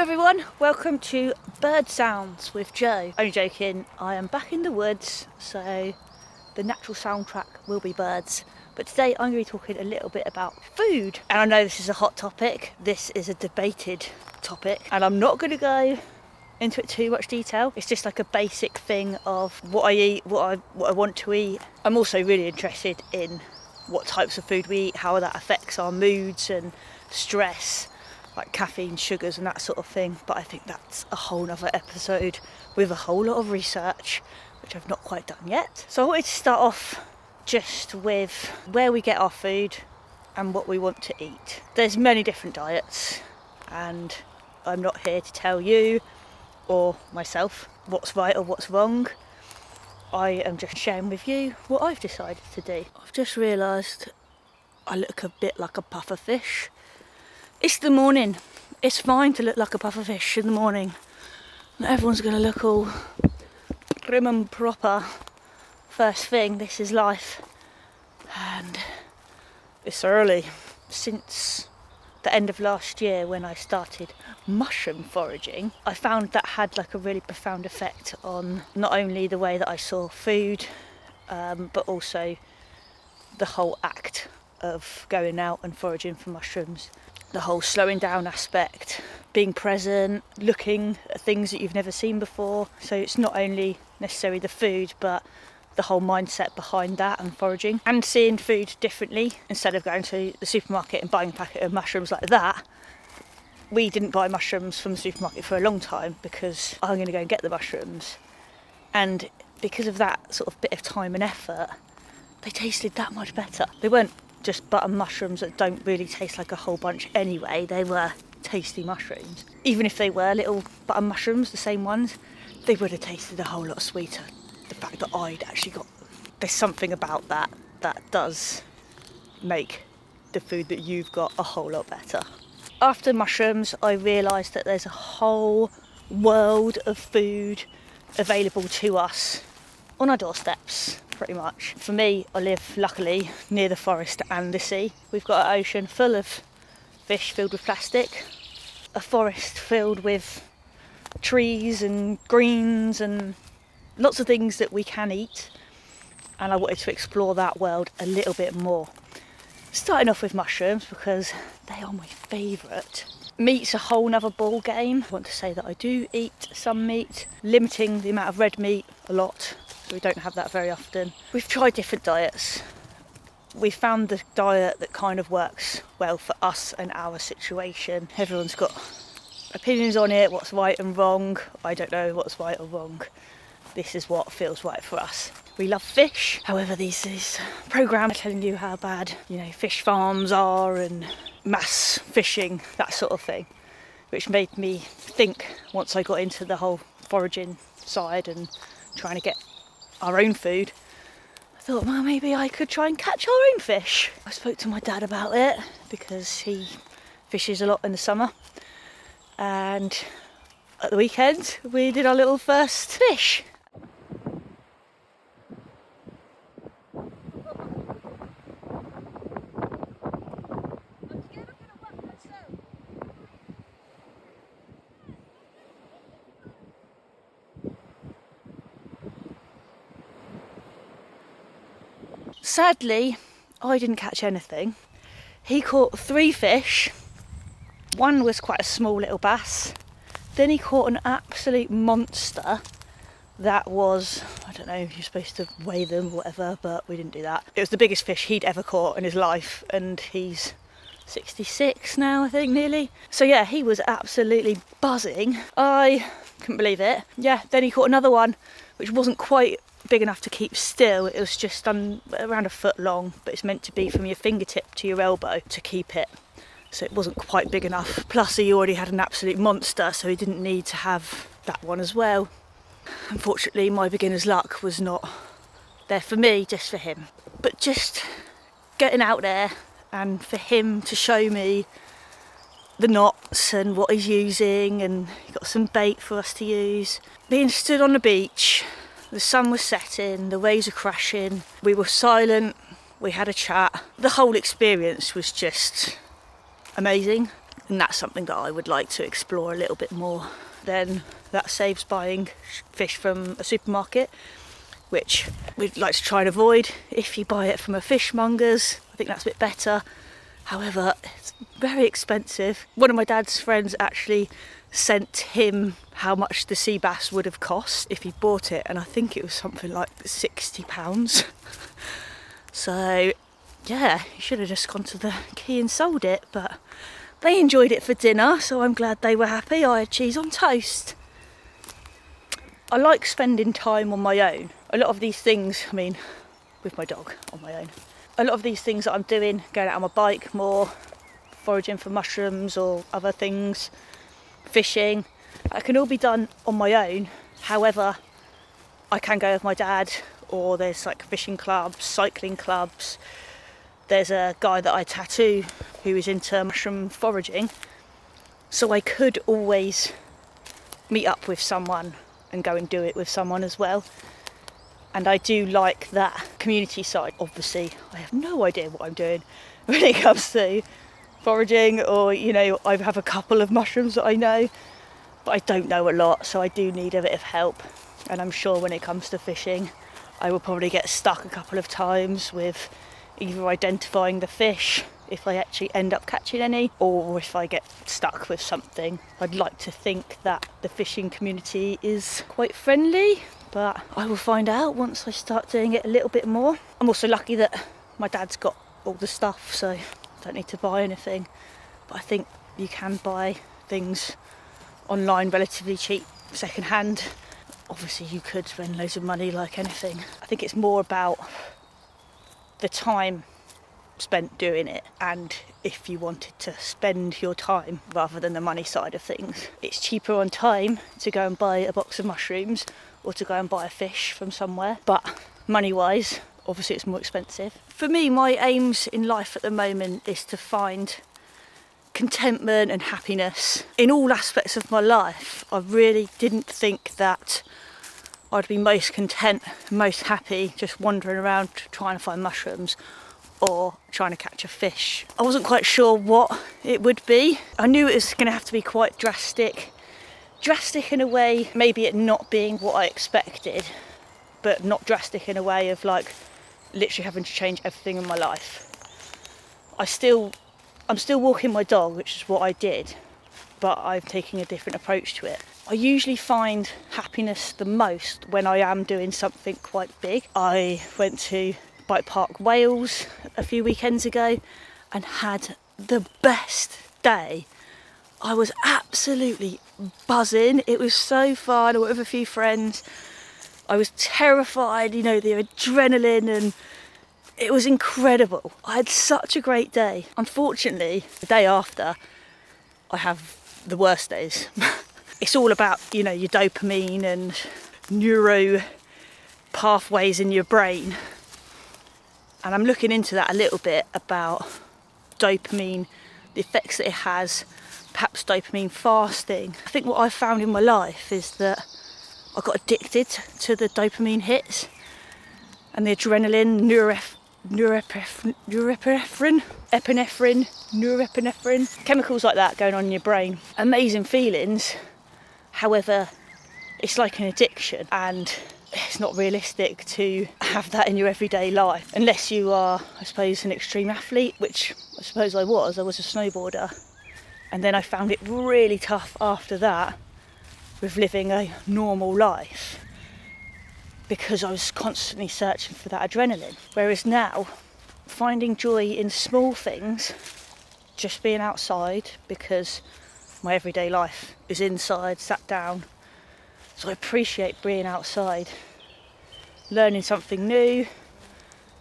everyone, welcome to Bird Sounds with Joe. Only joking, I am back in the woods, so the natural soundtrack will be birds. But today I'm going to be talking a little bit about food. And I know this is a hot topic, this is a debated topic, and I'm not going to go into it too much detail. It's just like a basic thing of what I eat, what I want to eat. I'm also really interested in what types of food we eat, how that affects our moods and stress, like caffeine, sugars and that sort of thing. But I think that's a whole nother episode with a whole lot of research, which I've not quite done yet. So I wanted to start off just with where we get our food and what we want to eat. There's many different diets, and I'm not here to tell you or myself what's right or what's wrong. I am just sharing with you what I've decided to do. I've just realised I look a bit like a puffer fish. It's the morning. It's fine to look like a puffer fish in the morning. Not everyone's going to look all prim and proper first thing. This is life. And it's early. Since the end of last year, when I started mushroom foraging, I found that had like a really profound effect on not only the way that I saw food, but also the whole act of going out and foraging for mushrooms. The whole slowing down aspect, being present, looking at things that you've never seen before. So it's not only necessarily the food, but the whole mindset behind that and foraging and seeing food differently. Instead of going to the supermarket and buying a packet of mushrooms like that, we didn't buy mushrooms from the supermarket for a long time because I'm going to go and get the mushrooms. And because of that sort of bit of time and effort, they tasted that much better. They weren't just button mushrooms that don't really taste like a whole bunch anyway. They were tasty mushrooms. Even if they were little button mushrooms, the same ones, they would have tasted a whole lot sweeter. The fact that I'd actually got, there's something about that does make the food that you've got a whole lot better. After mushrooms, I realised that there's a whole world of food available to us on our doorsteps, pretty much. For me, I live luckily near the forest and the sea. We've got an ocean full of fish filled with plastic, a forest filled with trees and greens and lots of things that we can eat, and I wanted to explore that world a little bit more. Starting off with mushrooms because they are my favourite. Meat's a whole nother ball game. I want to say that I do eat some meat, limiting the amount of red meat a lot, so we don't have that very often. We've tried different diets. We found the diet that kind of works well for us and our situation. Everyone's got opinions on it, what's right and wrong. I don't know what's right or wrong. This is what feels right for us. We love fish. However, these programmes are telling you how bad, fish farms are and mass fishing, that sort of thing, which made me think, once I got into the whole foraging side and trying to get our own food, I thought, well, maybe I could try and catch our own fish. I spoke to my dad about it because he fishes a lot in the summer, and at the weekend we did our little first fish. Sadly, I didn't catch anything. He caught 3 fish. One was quite a small little bass. Then he caught an absolute monster that was, I don't know if you're supposed to weigh them or whatever, but we didn't do that. It was the biggest fish he'd ever caught in his life, and he's 66 now, I think, nearly. So yeah, he was absolutely buzzing. I couldn't believe it. Yeah, then he caught another one, which wasn't quite big enough to keep still. It was just around a foot long, but it's meant to be from your fingertip to your elbow to keep it. So it wasn't quite big enough. Plus he already had an absolute monster, so he didn't need to have that one as well. Unfortunately, my beginner's luck was not there for me, just for him. But just getting out there and for him to show me the knots and what he's using, and he got some bait for us to use. Being stood on the beach, the sun was setting, the waves were crashing, we were silent, we had a chat. The whole experience was just amazing. And that's something that I would like to explore a little bit more. Then that saves buying fish from a supermarket, which we'd like to try and avoid. If you buy it from a fishmonger's, I think that's a bit better. However, it's very expensive. One of my dad's friends actually sent him how much the sea bass would have cost if he bought it, and I think it was something like £60. So yeah, he should have just gone to the quay and sold it, but they enjoyed it for dinner, so I'm glad they were happy. I had cheese on toast. I like spending time on my own. A lot of these things, I mean, with my dog on my own, a lot of these things that I'm doing, going out on my bike more, foraging for mushrooms or other things, fishing, that can all be done on my own. However, I can go with my dad, or there's like fishing clubs, cycling clubs. There's a guy that I tattoo who is into mushroom foraging, so I could always meet up with someone and go and do it with someone as well. And I do like that community side. Obviously, I have no idea what I'm doing when it comes to foraging, or, you know, I have a couple of mushrooms that I know, but I don't know a lot, so I do need a bit of help. And I'm sure when it comes to fishing, I will probably get stuck a couple of times with either identifying the fish, if I actually end up catching any, or if I get stuck with something. I'd like to think that the fishing community is quite friendly, but I will find out once I start doing it a little bit more. I'm also lucky that my dad's got all the stuff, so I don't need to buy anything. But I think you can buy things online relatively cheap, second hand. Obviously you could spend loads of money like anything. I think it's more about the time spent doing it, and if you wanted to spend your time rather than the money side of things. It's cheaper on time to go and buy a box of mushrooms or to go and buy a fish from somewhere, but money wise, obviously it's more expensive. For me, my aims in life at the moment is to find contentment and happiness in all aspects of my life. I really didn't think that I'd be most content, most happy just wandering around trying to find mushrooms or trying to catch a fish. I wasn't quite sure what it would be. I knew it was going to have to be quite drastic in a way, maybe it not being what I expected, but not drastic in a way of like literally having to change everything in my life. I'm still walking my dog, which is what I did, but I'm taking a different approach to it. I usually find happiness the most when I am doing something quite big. I went to Bike Park, Wales a few weekends ago and had the best day. I was absolutely buzzing. It was so fun. I went with a few friends. I was terrified, you know, the adrenaline, and it was incredible. I had such a great day. Unfortunately, the day after, I have the worst days. It's all about, you know, your dopamine and neuro pathways in your brain. And I'm looking into that a little bit about dopamine, the effects that it has, perhaps dopamine fasting. I think what I've found in my life is that I got addicted to the dopamine hits and the adrenaline, norepinephrine, chemicals like that going on in your brain. Amazing feelings. However, it's like an addiction, and it's not realistic to have that in your everyday life unless you are, I suppose, an extreme athlete, which I suppose I was. I was a snowboarder, and then I found it really tough after that with living a normal life because I was constantly searching for that adrenaline. Whereas now, finding joy in small things, just being outside, because my everyday life is inside, sat down. So I appreciate being outside, learning something new.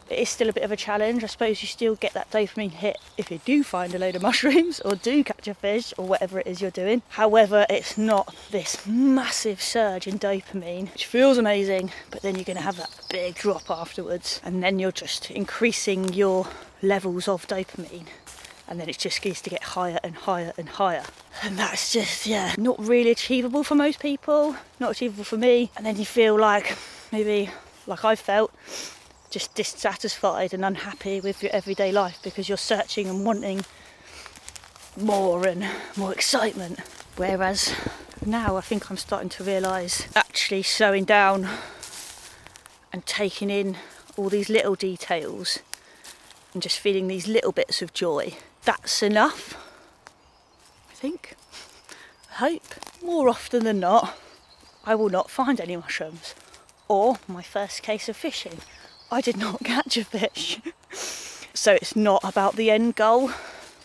It is still a bit of a challenge. I suppose you still get that dopamine hit if you do find a load of mushrooms or do catch a fish or whatever it is you're doing. However, it's not this massive surge in dopamine, which feels amazing, but then you're going to have that big drop afterwards, and then you're just increasing your levels of dopamine. And then it just gets to get higher and higher and higher. And that's just, not really achievable for most people, not achievable for me. And then you feel like, maybe like I felt, just dissatisfied and unhappy with your everyday life because you're searching and wanting more and more excitement. Whereas now I think I'm starting to realise actually slowing down and taking in all these little details and just feeling these little bits of joy, that's enough, I think. I hope. More often than not, I will not find any mushrooms. Or my first case of fishing, I did not catch a fish. So it's not about the end goal,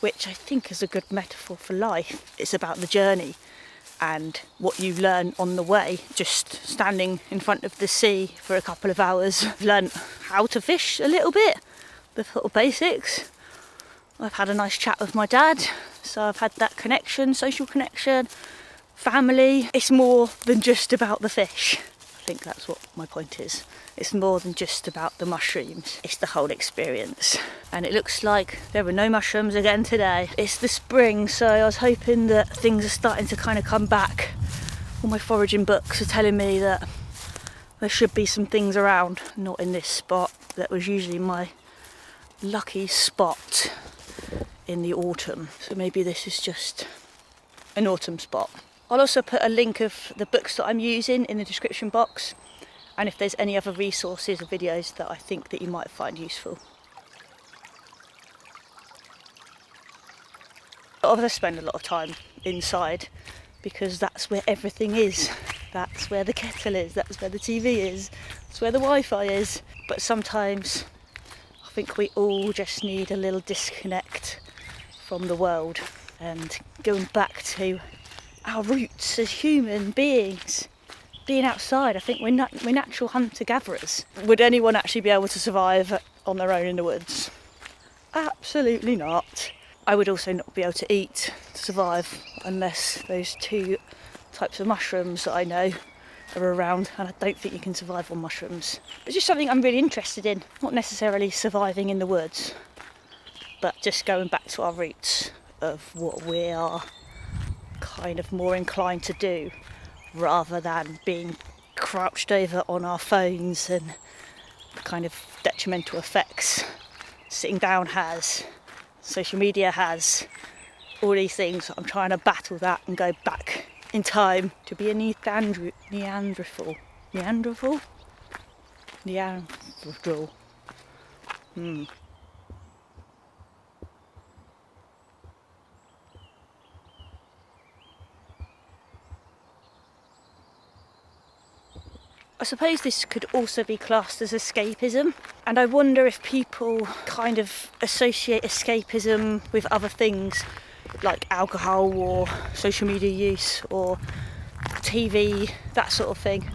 which I think is a good metaphor for life. It's about the journey and what you learn on the way. Just standing in front of the sea for a couple of hours, I've learnt how to fish a little bit, the little basics. I've had a nice chat with my dad, so I've had that connection, social connection, family. It's more than just about the fish. I think that's what my point is. It's more than just about the mushrooms. It's the whole experience. And it looks like there were no mushrooms again today. It's the spring, so I was hoping that things are starting to kind of come back. All my foraging books are telling me that there should be some things around, not in this spot. That was usually my lucky spot in the autumn. So maybe this is just an autumn spot. I'll also put a link of the books that I'm using in the description box, and if there's any other resources or videos that I think that you might find useful. I spend a lot of time inside because that's where everything is. That's where the kettle is, that's where the TV is, that's where the Wi-Fi is. But sometimes I think we all just need a little disconnect from the world and going back to our roots as human beings. Being outside, I think we're natural hunter-gatherers. Would anyone actually be able to survive on their own in the woods? Absolutely not. I would also not be able to eat to survive unless those two types of mushrooms that I know are around, and I don't think you can survive on mushrooms. It's just something I'm really interested in, not necessarily surviving in the woods, but just going back to our roots of what we are kind of more inclined to do, rather than being crouched over on our phones and the kind of detrimental effects sitting down has, social media has, all these things. I'm trying to battle that and go back in time to be a Neanderthal. I suppose this could also be classed as escapism, and I wonder if people kind of associate escapism with other things like alcohol or social media use or TV, that sort of thing.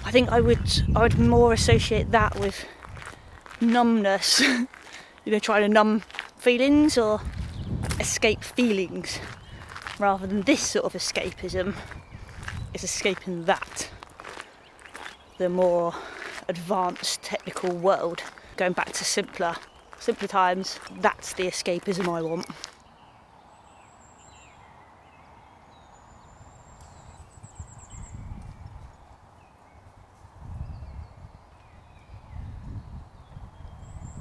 I think I would more associate that with numbness, trying to numb feelings or escape feelings, rather than this sort of escapism is escaping that. The more advanced technical world, going back to simpler times, that's the escapism I want.